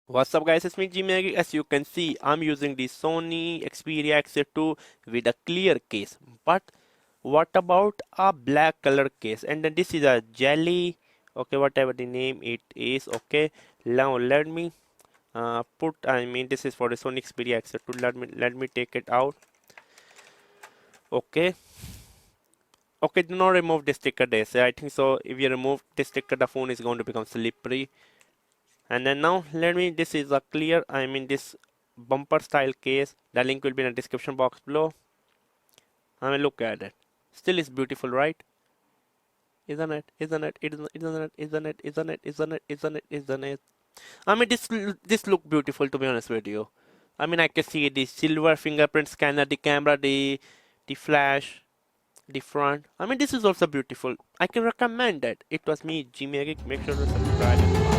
What's up guys, it's me Umair. As you can see, I'm using the Sony Xperia XA2 with a clear case. But what about a black color case? And then this is a jelly, okay, whatever the name it is, okay. Now let me this is for the Sony Xperia XA2. Let me take it out. Okay. Okay, do not remove the sticker they say. I think so if you remove the sticker the phone is going to become slippery. And then now let me, this is a clear, this bumper style case. The link will be in the description box below. Look at it. Still is beautiful, right? Isn't it? Isn't it? Isn't it? Isn't it? Isn't it? Isn't it? Isn't it? Isn't it? This look beautiful, to be honest with you. I can see the silver fingerprint scanner, the camera, the flash, the front. This is also beautiful. I can recommend it. It was me, Jimmy. Make sure to subscribe and